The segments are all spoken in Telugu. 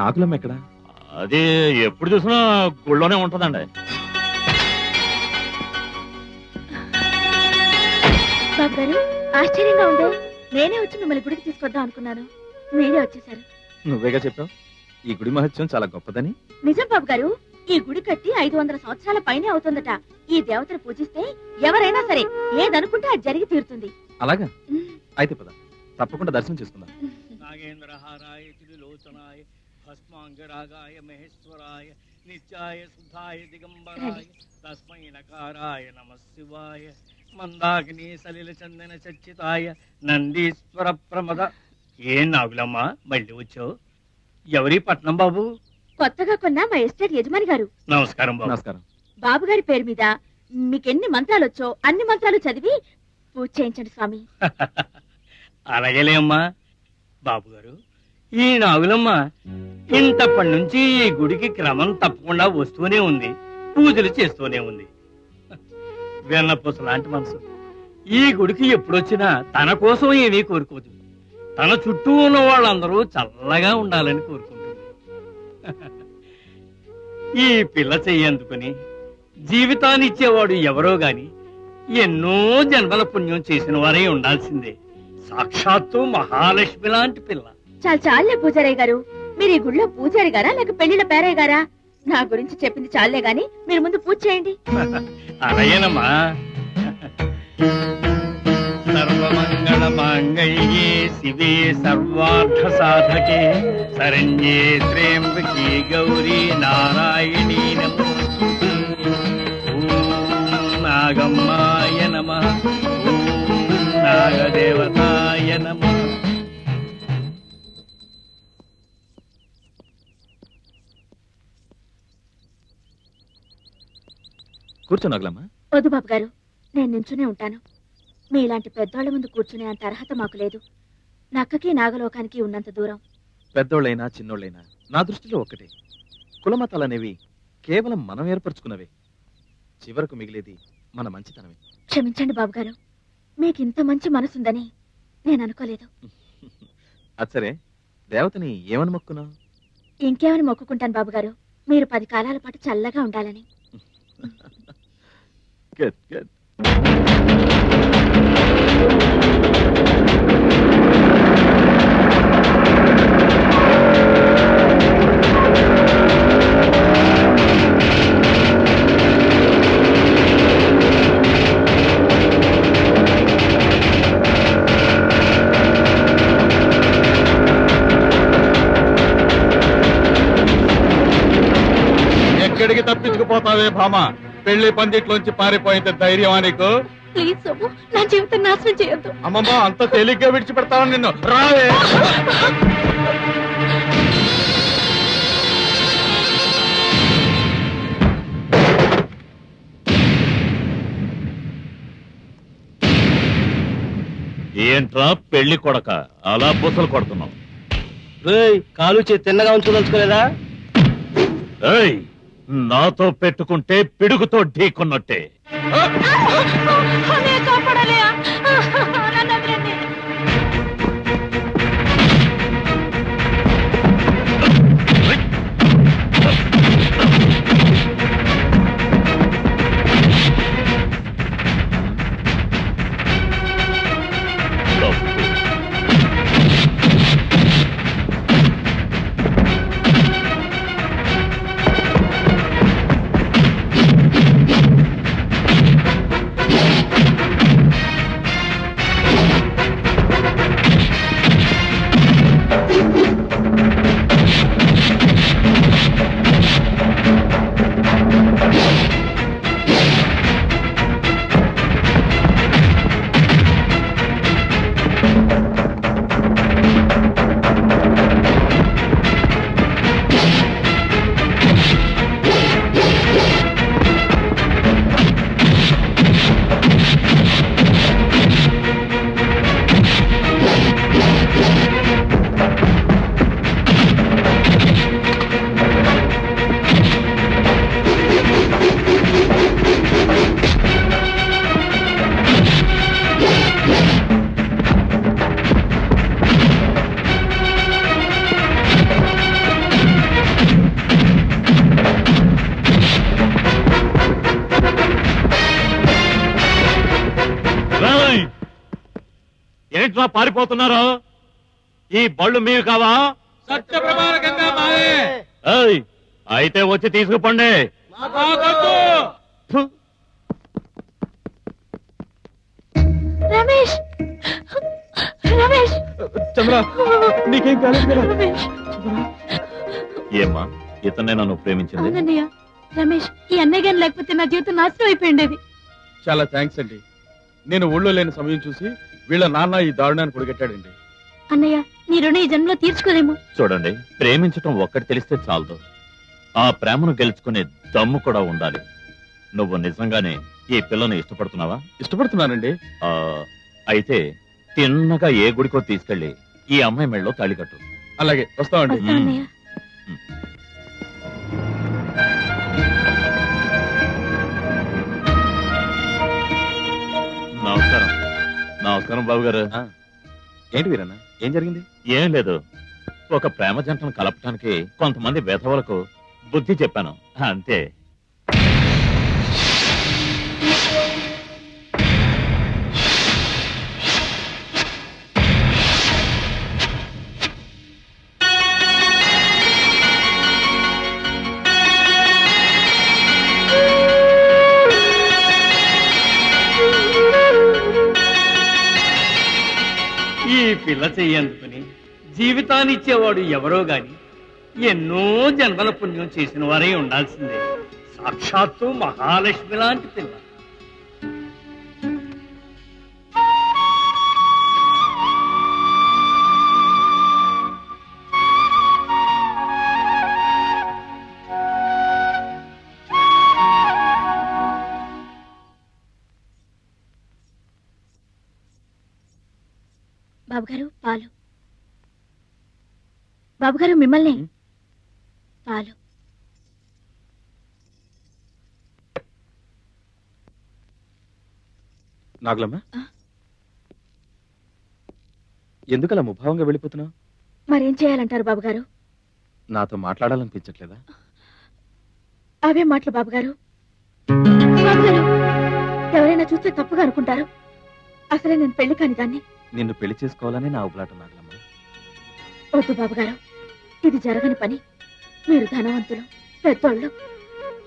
నాగులమ్మ ఎక్కడ? అది ఎప్పుడు చూసినా గుళ్ళోనే ఉంటదండి. బాబు గారు, ఆశ్చర్యంగా ఉందే. నేనే వచ్చి మిమ్మల్ని గుడికి తీసుకొద్దాం అనుకున్నాను, మీరే వచ్చేసారు. నువ్వేగా చెప్పావు ఈ గుడి మహత్యం చాలా గొప్పదని. నిజం బాబు గారు, ఈ గుడి కట్టి 500 సంవత్సరాల పైనే అవుతుందట. ఈ దేవతను పూజిస్తే ఎవరైనా సరే ఏదనుకుంటే అది జరిగి తీరుతుంది. అలాగా? అయితే పద, తప్పకుండా దర్శనం చేసుకుందాం. నాగేంద్రహారాయ త్రిలోచనాయ భస్మాంగరాగాయ మహేశ్వరాయ నిత్యాయ శుద్ధాయ దిగంబరాయ తస్మై నకారాయ నమః శివాయ మందాగ్ని సలిల చందన చర్చితాయ నందీశ్వర ప్రమద. ఏం నాగులమ్మ మళ్ళీ వచ్చావు? ఎవరి పట్నం బాబు? కొత్తగా కొన్న మా ఎస్టేట్ యజమాని గారు. నమస్కారం బాబు. నమస్కారం. బాబు గారి పేరు మీద మీకెన్ని మంత్రాలు వచ్చో అన్ని మంత్రాలు చదివి పూజ చేయించండి స్వామి. అలాగేలే అమ్మా. బాబు గారు, ఈ నాగులమ్మ ఇంతప్పటి నుంచి ఈ గుడికి క్రమం తప్పకుండా వస్తూనే ఉంది, పూజలు చేస్తూనే ఉంది. వెన్నపూస లాంటి మనసు. ఈ గుడికి ఎప్పుడొచ్చినా తన కోసం ఏమీ కోరుకోదు, తన చుట్టూ ఉన్న వాళ్ళందరూ చల్లగా ఉండాలని కోరుకుంటుంది. ఈ పిల్ల చెయ్యందుకుని జీవితాన్ని ఇచ్చేవాడు ఎవరో గాని ఎన్నో జన్మల పుణ్యం చేసిన వారే ఉండాల్సిందే. సాక్షాత్తు మహాలక్ష్మి లాంటి పిల్ల. చాలా చాలే పూజారయ్య గారు. మీరు ఈ గుడిలో పూజారి గారా లేక పెళ్లిళ్ళ పేరయ్య గారా? నా గురించి చెప్పింది చాలే గాని మీరు ముందు పూజ చేయండి. అలాగేనమ్మా. సర్వమంగళ మాంగళ్యే శివే సర్వార్థ సాధకే శరణ్యే త్ర్యంబకే గౌరీ నారాయణీ నమోస్తుతే. ఓం నాగమ్మాయ నమః. ఓం నాగదేవతాయ నమః. కూర్చో నాగులమ్మ. వద్దు బాబు గారు, నేను నించునే ఉంటాను. మీలాంటి పెద్దోళ్ల ముందు కూర్చునే అంత అర్హత మాకు లేదు. నక్కకి నాగలోకానికి ఉన్నంత దూరం. పెద్దోళ్ళైనా చిన్నోళ్ళైనా నా దృష్టిలో ఒక్కటే. కులమతాలనేవి కేవలం మనం ఏర్పరచుకున్నవే. చివరకు మిగిలేది మన మంచితనమే. క్షమించండి బాబు గారు, మీకు ఇంత మంచి మనసుందని నేను అనుకోలేదు. అది సరే, దేవతని ఏమని మొక్కున్నావు? ఇంకేమని మొక్కుకుంటాను బాబు గారు, మీరు 10 కాలాల పాటు చల్లగా ఉండాలని. Good good. ఎక్కడికి తప్పించుకుపోతావే భామా? పెళ్లి పందిట్లోంచి పారిపోయింది ధైర్యమా నీకు? ప్లీజ్ సోము, నా జీవితం నాశనం చేయొద్దు. అమ్మమ్మ, అంత తేలిగ్గా విడిచిపెడతావని నిన్ను. రావే. ఏంట్రా పెళ్లి కొడక అలా బుసలు కొడుతున్నావు? కాలు చేతి తిన్నగా ఉంచుకోదలుచుకోలేదా? ఏయ్, నాతో పెట్టుకుంటే పిడుగుతో ఢీకొన్నట్టే. ఏంట్రా పారిపోతున్నారు? ఈ బళ్ళు మీవి కావా? సత్య ప్రమాణకంగా మావే. ఏయ్, అయితే వచ్చి తీసుకుపోండి. మాకొద్దు. రమేష్ రమేష్ చంద్ర, నీకేం కాలేదు కదా? రమేష్. ఏమ్మా, ఇతనే నన్ను ప్రేమించింది? అవునన్నయ్య. రమేష్, ఈ అన్నయ్య గాని లేకపోతే నా జీవితం నాశనం అయిపోయిండేది. చాలా థ్యాంక్స్ అండి. నేను ఊళ్ళో లేని సమయం చూసి వీళ్ళ నాన్న ఈ దారుణాన్ని పొడిగెట్టాడండి. అన్నయ్య, నీ రుణం ఈ జన్మలో తీర్చుకోలేము. చూడండి, ప్రేమించటం ఒక్కటి తెలిస్తే చాలదు, ఆ ప్రేమను గెలుచుకునే దమ్ము కూడా ఉండాలి. నువ్వు నిజంగానే ఈ పిల్లను ఇష్టపడుతున్నావా? ఇష్టపడుతున్నానండి. అయితే తిన్నగా ఏ గుడికో తీసుకెళ్లి ఈ అమ్మాయి మెళ్ళలో తాళి కట్టు. అలాగే వస్తామండి. వస్తా అన్నయ్య. నమస్కారం. నమస్కారం బాబు గారు. ఏంటి వీరన్న, ఏం జరిగింది? ఏం లేదు, ఒక ప్రేమ జంటను కలపటానికి కొంతమంది వెధవలకు బుద్ధి చెప్పాను, అంతే. ఈ పిల్ల చెయ్యందుకుని జీవితాన్ని ఇచ్చేవాడు ఎవరో గాని ఎన్నో జన్మల పుణ్యం చేసిన వారే ఉండాల్సిందే. సాక్షాత్తు మహాలక్ష్మి లాంటి పిల్ల. బాబుగారు, పాలు. బాబుగారు, మిమ్మల్ని. పాలు. నాగులమ్మ, ఆ? ఎందుకలా ముభావంగా వెళ్ళిపోతున్నావు? మరేం చేయాలంటారు బాబుగారు? నాతో మాట్లాడాలనిపించట్లేదా? అవే మాటలు బాబుగారు. బాబుగారు, ఎవరైనా చూస్తే తప్పుగా అనుకుంటారు. అసలే నేను పెళ్లి కాని దాన్ని. నిన్ను పెళ్లి చేసుకోవాలని నా ఉబలాట నాగులమ్మ. వద్దు బాబుగారు, ఇది జరగని పని. మీరు ధనవంతులు, పెద్దోళ్ళు,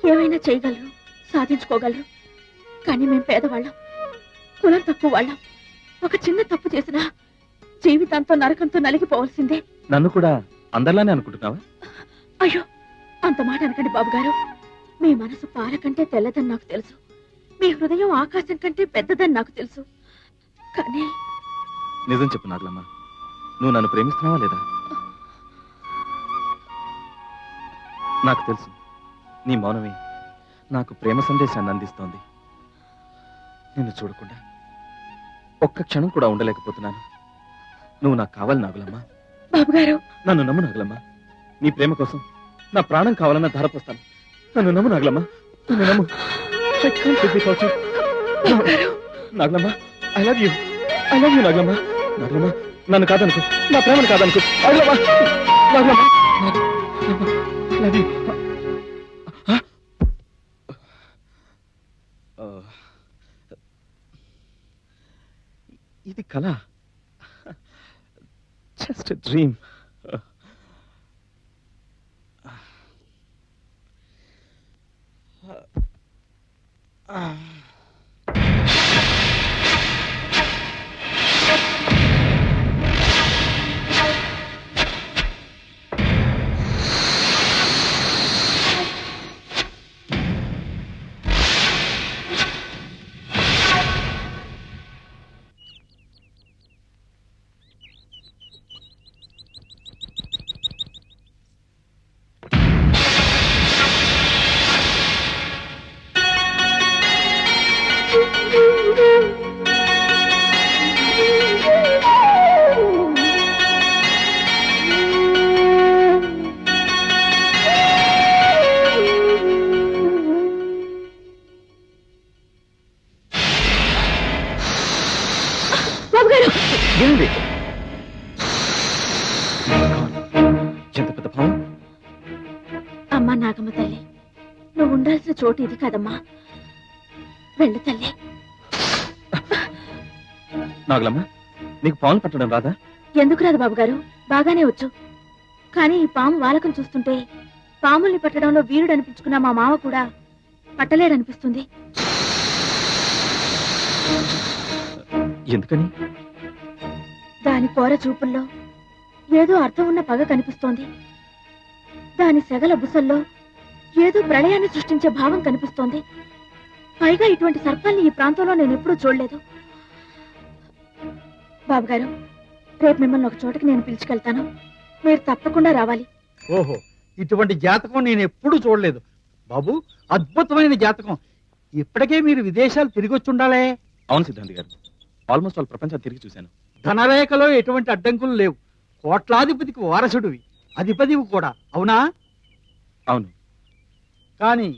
ఏమైనా చేయగలరు, సాధించుకోగలరు. కానీ మేం పేదవాళ్ళం, కులం తక్కువ వాళ్ళం. ఒక చిన్న తప్పు చేసినా జీవితాంతో నరకంతో నలిగిపోవాల్సిందే. నన్ను కూడా అందరిలానే అనుకుంటున్నావా? అయ్యో, అంత మాట అనకండి బాబుగారు. మీ మనసు పాల కంటే తెల్లదని నాకు తెలుసు. మీ హృదయం ఆకాశం కంటే పెద్దదని నాకు తెలుసు. కానీ నిజం చెప్పు నాగులమ్మ, నువ్వు నన్ను ప్రేమిస్తున్నావా లేదా? నాకు తెలుసు, నీ మౌనమే నాకు ప్రేమ సందేశాన్ని అందిస్తోంది. నిన్ను చూడకుండా ఒక్క క్షణం కూడా ఉండలేకపోతున్నాను. నువ్వు నాకు కావాలి నాగులమ్మ. బాబుగారు, నన్ను నమ్ము నాగులమ్మ. నీ ప్రేమ కోసం నా ప్రాణం కావాలన్న ధారపోస్తాను. నన్ను నమ్ము నాగులమ్మ, నన్ను నమ్ము. I can't live without you. Nagulamma, I love you. I love you Nagulamma. Nagulamma, నన్ను కాదనుకో, నా ప్రేమను కాదనుకో. Nagulamma, Nagulamma, I love you. ఇది కళ, జస్ట్ డ్రీమ్. ఏంది ఎంత పెద్ద భావం? అమ్మా నాగమ్మ తల్లి, నువ్వు ఉండాల్సిన చోటు ఇది కాదమ్మా. వెళ్ళు తల్లి. నాగులమ్మ, నీకు పాములు పట్టడం రాదా? ఎందుకు రాదు బాబు గారు, బాగానే వచ్చు. కానీ ఈ పాము వాలకం చూస్తుంటే పాముల్ని పట్టడంలో వీరుడు అనిపించుకున్న మా మామ కూడా పట్టలేడనిపిస్తుంది. ఎందుకని? దాని కోర చూపుల్లో ఏదో అర్థం ఉన్న పగ కనిపిస్తోంది. దాని సెగల బుసల్లో ఏదో ప్రళయాన్ని సృష్టించే భావం కనిపిస్తోంది. పైగా ఇటువంటి సర్పాల్ని ఈ ప్రాంతంలో నేను ఎప్పుడూ చూడలేదు. బాబుగారు, రేపు మిమ్మల్ని ఒక చోటకి నేను పిలుచుకెళ్తాను. మీరు తప్పకుండా రావాలి. ఓహో, ఇటువంటి జాతకం నేను ఎప్పుడు చూడలేదు బాబు. అద్భుతమైన జాతకం. ఇప్పటికే మీరు విదేశాలు తిరిగి వచ్చి ఉండాలే. అవును సిద్ధాంతి గారు, ఆల్మోస్ట్ వాళ్ళ ప్రపంచాన్ని తిరిగి చూశాను. ధనరేఖలో ఎటువంటి అడ్డంకులు లేవు. కోట్లాధిపతికి వారసుడివి, అధిపతివి కూడా, అవునా? అవును. కానీ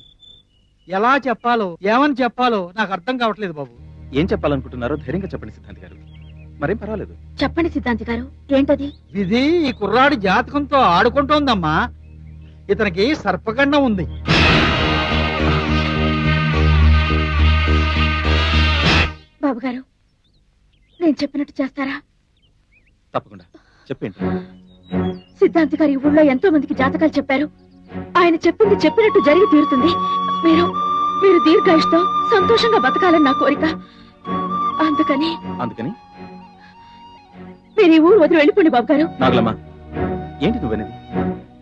ఎలా చెప్పాలో ఏమని చెప్పాలో నాకు అర్థం కావట్లేదు బాబు. ఏం చెప్పాలనుకుంటున్నారో ధైర్యంగా చెప్పండి సిద్ధాంతి గారు, మరేం పర్వాలేదు. చెప్పండి సిద్ధాంతి గారు, ఏంటది? విధి ఈ కుర్రాడి జాతకంతో ఆడుకుంటోందమ్మా. ఇతనికి సర్పగండం ఉంది. బాబుగారు, నేను చెప్పినట్టు చేస్తారా? తప్పకుండా చెప్పండి. సిద్ధాంతి గారు ఈ ఊళ్ళో ఎంతో మందికి జాతకాలు చెప్పారు. ఆయన చెప్పింది చెప్పినట్టు జరిగి తీరుతుంది. మీరు మీరు దీర్ఘాయుష్తో సంతోషంగా బతకాలని నా కోరిక. అందుకని అందుకని మీరు ఈ ఊరు వదిలి వెళ్ళిపోండి బాబుగారు. నాగలమ్మ, ఏంటి నువ్వనేది?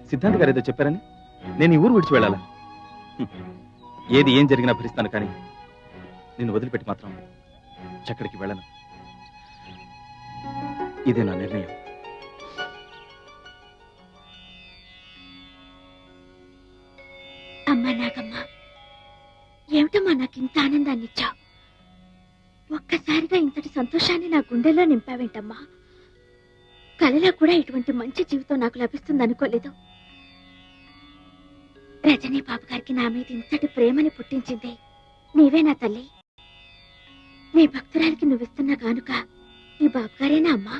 సిద్ధాంతి గారు ఏదో చెప్పారని నేను ఈ ఊరు విడిచి వెళ్ళాలా? ఏది ఏం జరిగినా భరిస్తాను, కానీ నిన్ను వదిలిపెట్టి మాత్రం ఎక్కడికి వెళ్ళను. ఇదే నా నిర్ణయం. అమ్మా నాగమ్మ, ఏమిటమ్మా నాకు ఇంత ఆనందాన్ని ఇచ్చావు? ఒక్కసారిగా ఇంతటి సంతోషాన్ని నా గుండెల్లో నింపావేంటమ్మా? కలలో కూడా ఇటువంటి మంచి జీవితం నాకు లభిస్తుంది అనుకోలేదు. రజనీ బాబు గారికి నా మీద ఇంతటి ప్రేమని పుట్టించింది నీవే నా తల్లి. నీ భక్తురాలికి నువ్విస్తున్న కానుక ఈ బాబు గారేనా అమ్మా?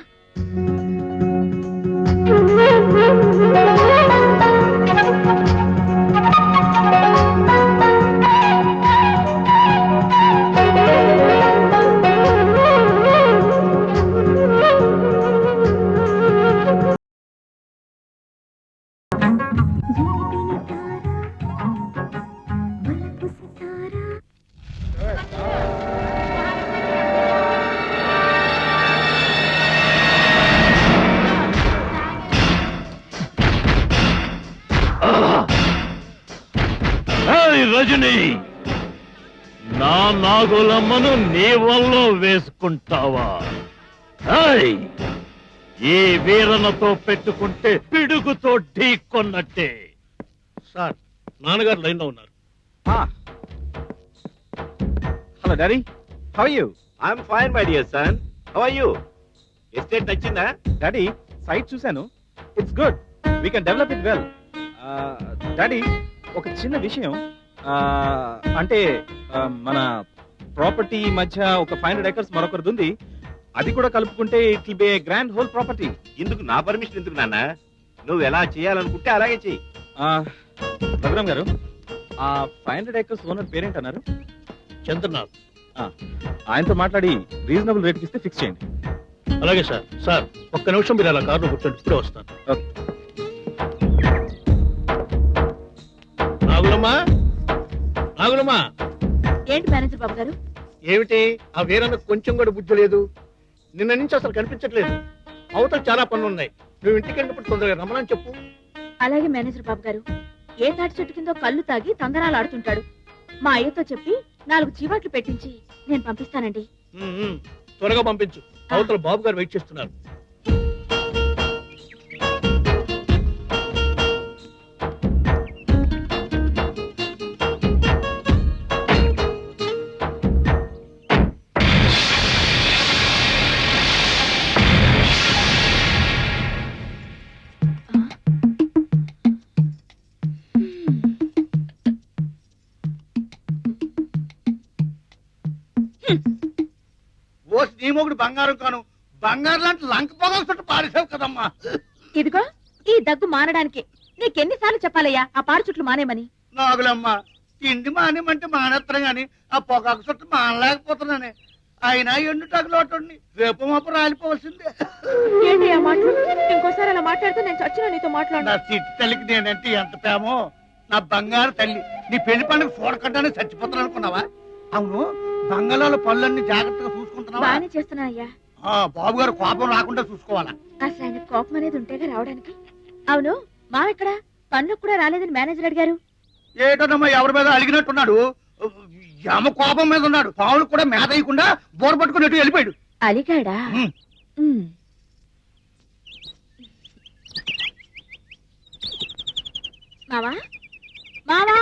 రజని, నా నాగులమ్మను నీ వల్ల వేసుకుంటావా? ఈ వీరనతో పెట్టుకుంటే పిడుగుతో ఢీకొన్నట్టే. సార్, నాన్నగారు లైన్ లో ఉన్నారు. Hello daddy, how are you? I'm fine my dear son, how are you? Estate నచ్చిందా? డాడీ, సైట్ చూశాను. It's good, we can develop it well. Daddy, ఒక చిన్న విషయం. అంటే మన ప్రాపర్టీ మధ్య ఒక 500 acres మరొకరిది ఉంది. అది కూడా కలుపుకుంటే it will be A grand whole property. ఇందుకు నా పర్మిషన్ ఎందుకు నాన్న? నువ్వు ఎలా చేయాలనుకుంటే అలాగే చెయ్యి. రఘురామ్ గారు, ఆ 500 acres ఓనర్ పేరేంటి అన్నారు? చంద్రనాథ్. ఆయనతో మాట్లాడి రీజనబుల్ రేట్కి ఇస్తే ఫిక్స్ చేయండి. అలాగే సార్. సార్, ఒక్క నిమిషం మీరు అలా కారులో కూర్చోండి, ఇప్పుడే వస్తాను. ఓకే. నాగులమ్మా, నాగులమ్మా. ఏంటి మేనేజర్ బాబు గారు? ఏమిటి, ఆ వీరన్నకు కొంచెం కూడా బుద్ధి లేదు. నిన్న నుంచి అసలు కనిపించట్లేదు. అవతల చాలా పనులు ఉన్నాయి. నువ్వు ఇంటికి వెళ్ళినప్పుడు తొందరగా రమ్మని చెప్పు. అలాగే మేనేజర్ బాబు గారు. ఏ తాటి చెట్టు కిందో కళ్ళు తాగి తందనాలు ఆడుతుంటాడు. మా అయ్యతో చెప్పి 4 చీవాట్లు పెట్టించి నేను పంపిస్తానండి. త్వరగా పంపించు, అవతల బాబు గారు వెయిట్ చేస్తున్నారు. నీ మొగుడు బంగారం కాను, బంగారం లాంటి లంక పొగలు చుట్టూ పారేసావు కదమ్మా. ఇదిగో ఈ దగ్గు మానడానికి నీకెన్నిసార్లు చెప్పాలయ్యా ఆ పాడు చుట్లు మానేమని? నాగులమ్మ, తిండి మానేమంటే మానేస్తాను గాని ఆ పొగాకు చుట్టూ మానలేకపోతున్నానే. ఆయన ఎండుటాకు లోటండి రేపు మాపు రాలిపోవలసిందే. ఏంటి ఆ మాటలు? ఇంకోసారి అలా మాట్లాడితే నేను చచ్చిన నీతో నా మాట్లాడు. చిట్టి తల్లికి నేనంటే ఎంత ప్రేమో. నా బంగారు తల్లి, నీ పెళ్లి పండుగ చూడకుండానే చచ్చిపోతాను అనుకున్నావా? అవును, బంగాళాల పళ్ళన్నీ జాగ్రత్తగా చూసుకుంటున్నావా? బాగానే చేస్తున్నా అయ్యా. బాబు గారు కోపం రాకుండా చూసుకోవాలా? అసలు ఆయన కోపం అనేది ఉంటేగా రావడానికి. అవును, మా ఇక్కడ పనులకు కూడా రాలేదని మేనేజర్ అడిగారు. ఏటోనమ్మా ఎవరి మీద అడిగినట్టున్నాడు. యమ కోపం మీద ఉన్నాడు. పావులు కూడా మేత వేయకుండా బోర పట్టుకున్నట్టు వెళ్ళిపోయాడు. అలిగాడా? ఉమ్. మావా మావా,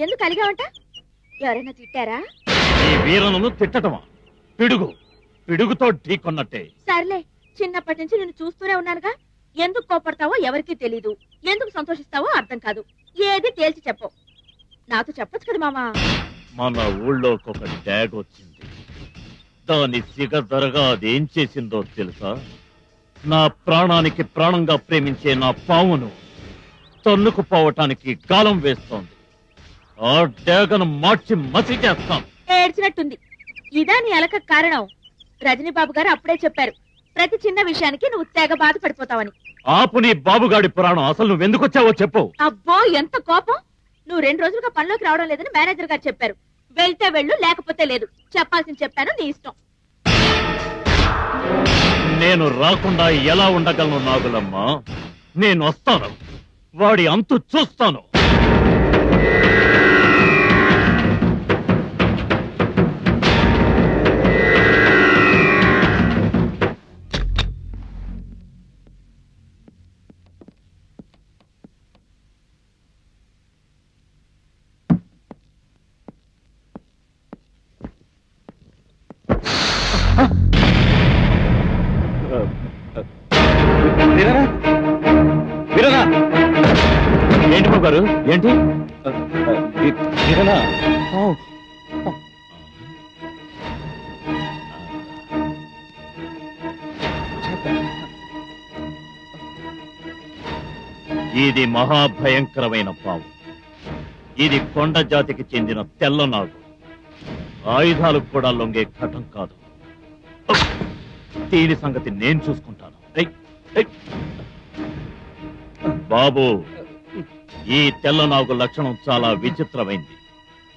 ఎందుకు అలిగావంట? ఎవరైనా తిట్టారా? ఈ వీరను తిట్టటమా? పిడుగుతో ఢీకొన్నట్టే. సర్లే, చిన్నప్పటి నుంచి నేను చూస్తూనే ఉన్నానుగా. ఎందుకు కోపడతావో ఎవరికీ తెలీదు, ఎందుకు సంతోషిస్తావో అర్థం కాదు. ఏది తేల్చి చెప్పు. నాతో చెప్పొచ్చు కదా మామా. మన ఊళ్ళోకి ఒక డ్యాగ్ వచ్చింది. దాని సిగదరగా అదేం చేసిందో తెలుసా? నా ప్రాణానికి ప్రాణంగా ప్రేమించే నా పావును తన్నుకుపోవటానికి గాలం వేస్తోంది. ఆ డ్యాగను మార్చి మసి చేస్తాం. ఏడ్చినట్టుంది. ఇదా నీ అలక కారణం? రజనీ బాబు గారు అప్పుడే చెప్పారు, ప్రతి చిన్న విషయానికి నువ్వు తెగ బాధపడిపోతావని. ఆపు నీ బాబుగాడి పురాణం. అసలు నువ్వెందుకొచ్చావో చెప్పు. అబ్బో, ఎంత కోపం! నువ్వు 2 రోజులుగా పనిలోకి రావడం లేదని మేనేజర్ గారు చెప్పారు. వెళ్తే వెళ్ళు, లేకపోతే లేదు. చెప్పాల్సింది చెప్పాను, నీ ఇష్టం. నేను రాకుండా ఎలా ఉండగలను నాగులమ్మా? నేను వస్తాను, వాడి అంతు చూస్తాను. ఏంటి బాబు గారు? ఏంటి ఇది? మహాభయంకరమైన పాము. ఇది కొండ జాతికి చెందిన తెల్లనాగు. ఆయుధాలకు కూడా లొంగే ఘటం కాదు. దీని సంగతి నేను చూసుకుంటాను. బాబు, ఈ తెల్లనాగు లక్షణం చాలా విచిత్రమైంది.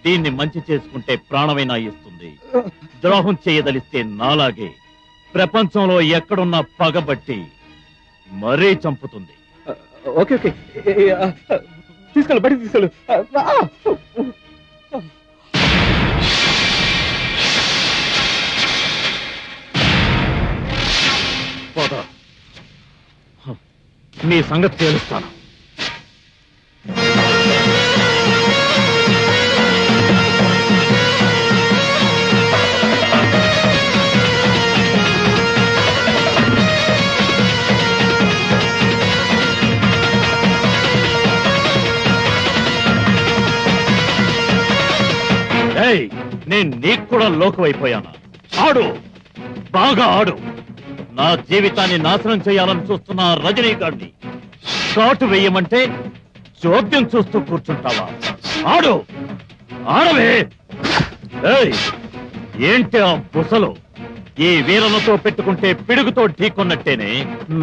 దీన్ని మంచి చేసుకుంటే ప్రాణమైనా ఇస్తుంది. ద్రోహం చేయదలిస్తే నాలాగే ప్రపంచంలో ఎక్కడున్నా పగబట్టి మరీ చంపుతుంది. ఓకే ఓకే, తీసుకెళ్ళు, బయటికి తీసుకెళ్ళు. పోదా, నీ సంగతి తేలుస్తాను. నేను నీకు కూడా లోకమైపోయాను. ఆడు, బాగా ఆడు. నా జీవితాన్ని నాశనం చేయాలని చూస్తున్న రజనీకాంత్ షాటు వేయమంటే చోద్యం చూస్తూ కూర్చుంటావా? ఆడు, ఆడవే. ఏంటి ఆ బుసలు? ఈ వీరలతో పెట్టుకుంటే పిడుగుతో ఢీకొన్నట్టేనే.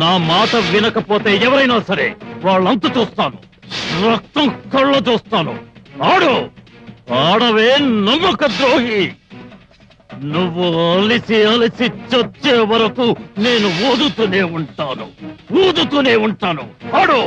నా మాట వినకపోతే ఎవరైనా సరే వాళ్ళంతు చూస్తాను, రక్తం కళ్ళ చూస్తాను. ఆడు, ఆడవే నమ్మక ద్రోహి. నువ్వు అలిసి అలిసి చచ్చే వరకు నేను ఊదుతూనే ఉంటాను. ఆడు.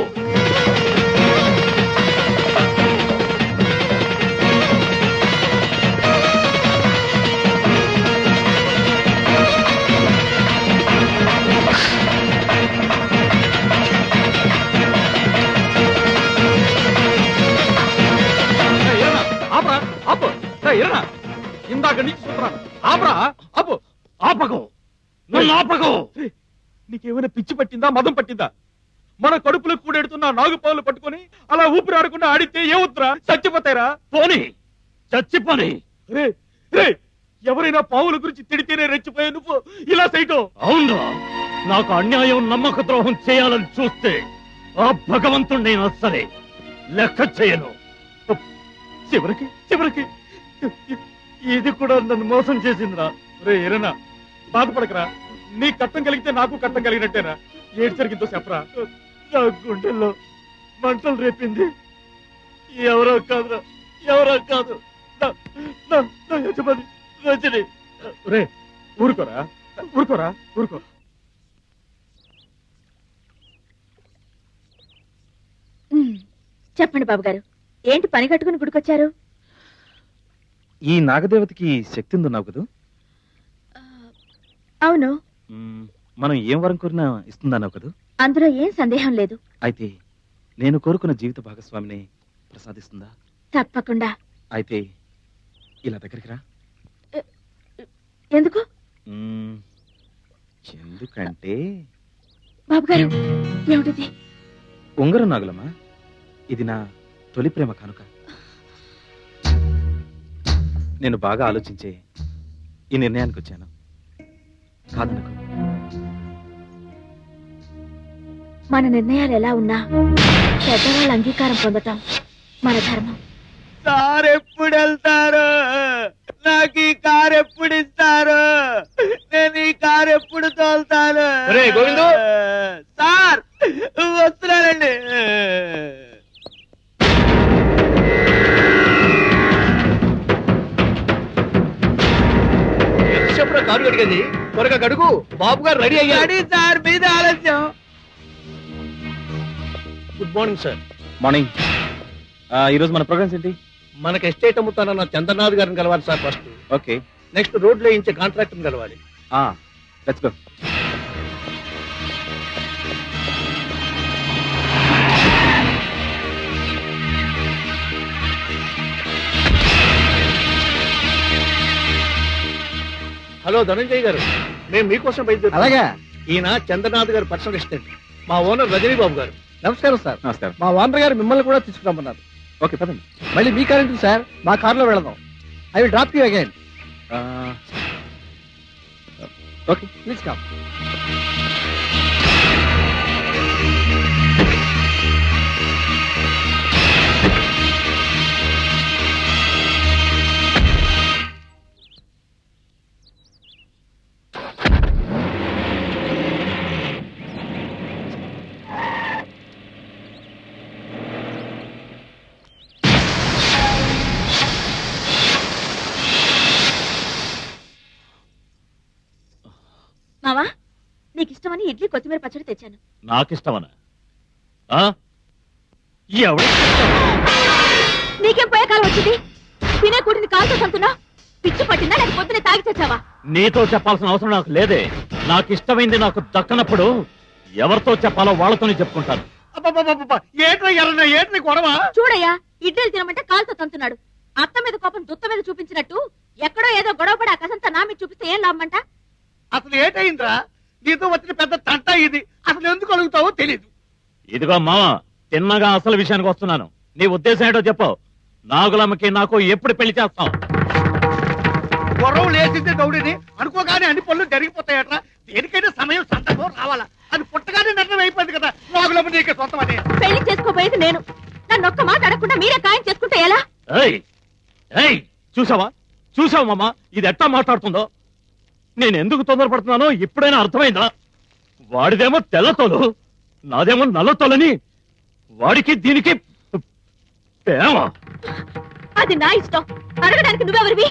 ఇందాక నుంచి చూస్తున్నాను. ఆపరా, ఆపు. ఆపకు, నన్ను ఆపకు. నీకేమైనా పిచ్చి పట్టిందా, మదం పట్టిందా? మన కడుపులో కూడెడుతున్న నాగుపాలు పట్టుకొని అలా ఊపిరి ఆడకుండా ఆడితే ఏమవుతురా? చచ్చిపోతారా? పోనీ, చచ్చిపోని. రే రే, ఎవరైనా పావుల గురించి తిడితేనే రెచ్చిపోయే నువ్వు ఇలా చేయటం? అవునరా, నాకు అన్యాయం నమ్మక ద్రోహం చేయాలని చూస్తే ఆ భగవంతుణ్ణైనా సరే లెక్క చేయను. చివరికి ఇది కూడా నన్ను మోసం చేసిందిరా. రే ఏరన్నా బాధపడకరా, నీ కట్టం కలిగితే నాకు కట్టం కలిగినట్టేరా. ఏడు జరిగిందో చెప్పరా. నా గుండెల్లో మంటలు రేపింది ఎవరో కాదురా, ఎవరో కాదు, నా యజమాని రజని. రే ఊరుకోరా, ఊరుకోరా, ఊరుకో. చెప్పండి బాబు గారు, ఏంటి పని కట్టుకుని గుడికొచ్చారు? ఈ నాగదేవతకి శక్తి ఉందన్నావు కదా, అవును, మనం ఏం వరం కోరినా ఇస్తుందన్నావు కదా. అందులో ఏం సందేహం లేదు. అయితే నేను కోరుకున్న జీవిత భాగస్వామిని ప్రసాదిస్తుందా? తప్పకుండా. అయితే ఇలా దగ్గరికి రా. ఎందుకు? ఎందుకంటే బాబు గారు, ఏమిటిది? ఉంగరం నాగులమ్మా, ఇది నా తొలి ప్రేమ కానుక. నేను బాగా ఆలోచించే ఈ నిర్ణయానికి వచ్చాను. కాదనుకో. మన నిర్ణయాలు ఎలా ఉన్నా పెద్దవాళ్ళ అంగీకారం పొందటం మన ధర్మం. సార్ ఎప్పుడు వెళ్తారు? నాకు ఈ కార్ ఎప్పుడు ఇస్తారు? నేను ఈ కార్ ఎప్పుడు తోలుతాను? గోవిందు, సార్ వస్తున్నానండి. ఎంతసేపు కారు కడిగింది? త్వరగా గడుగు, బాబు గారు రెడీ అయ్యారు. రెడీ సార్, మీద ఆలస్యం. Good morning sir. మార్నింగ్. ఈరోజు మన ప్రోగ్రామ్స్ ఏంటి? మనకి ఎస్టేట్ అమ్ముతానన్న చంద్రనాథ్ గారిని కలవాలి sir first. Okay, next road లో ఇచ్చే కాంట్రాక్టర్ కలవాలి. Let's go. హలో ధనంజయ్ గారు, మేము మీకోసం బయలుదేరు. అలాగా? ఈయన చంద్రనాథ్ గారు పర్సనల్ అసిస్టెంట్, మా ఓనర్ రజనీ బాబు గారు. నమస్కారం సార్. నమస్కారం. మా ఓనర్ గారు మిమ్మల్ని కూడా తీసుకురమ్మన్నారు. ఓకే, పదండి. మళ్ళీ మీ కారెంట్ సార్, మా కారులో వెళదాం. I will drop you again. Okay, please come. మావా, నీకు ఇష్టమని ఇడ్లీ కొత్తిమీర పచ్చడి తెచ్చాను. నాకిష్టమనా? నీకేం పోయే కాలం వచ్చింది? తినే కూటిని కాలుతో సంతున్నా పిచ్చి పట్టిందా, లేక పొద్దునే తాగి తెచ్చావా? నీతో చెప్పాల్సిన అవసరం నాకు లేదే. నాకు ఇష్టమైంది నాకు దక్కనప్పుడు ఎవరితో చెప్పాలో వాళ్ళతోనే చెప్పుకుంటాను. ఏట్రీ గొడవ? చూడయ్యా, ఇడ్లీలు తినమంటే కాలుతో తంతున్నాడు. అత్త మీద కోపం దుత్త మీద చూపించినట్టు ఎక్కడో ఏదో గొడవపడి ఆ కసంతా నా మీద చూపిస్తే ఏం లాభమంట? అసలు ఏటైందిరా? నీతో వచ్చిన పెద్ద తంట ఇది. అసలు ఎందుకు అడుగుతావో తెలీదు. ఇదిగో మామ, తిన్నగా అసలు విషయానికి వస్తున్నాను. నీ ఉద్దేశం ఏంటో చెప్పు. నాగులమ్మకి నాకు ఎప్పుడు పెళ్లి చేస్తాం? గొడవ లేచిందే దౌడిని అనుకోగానే అన్ని పనులు జరిగిపోతాయట్రా. దేనికైనా సమయం సందర్భం రావాలా? అది పుట్టగానే నిర్ణయం అయిపోయింది కదా. నాగులమ్మ నీకే సొంతం అని. పెళ్లి చేసుకోబోయేది నేను. నన్ను ఒక్క మాట అడగకుండా మీరే ఖాయం చేసుకుంటే ఎలా? చూసావా చూసావా మామ, ఇది ఎట్టా మాట్లాడుతుందో? నేను ఎందుకు తొందరపడుతున్నానో ఇప్పుడైనా అర్థమైందా? వాడిదేమో తెల్లతోలు, నాదేమో నల్లతోలని. వాడికి దీనికి ప్రేమ. అది నా ఇష్టం. అడగడానికి నువ్వెవరివి?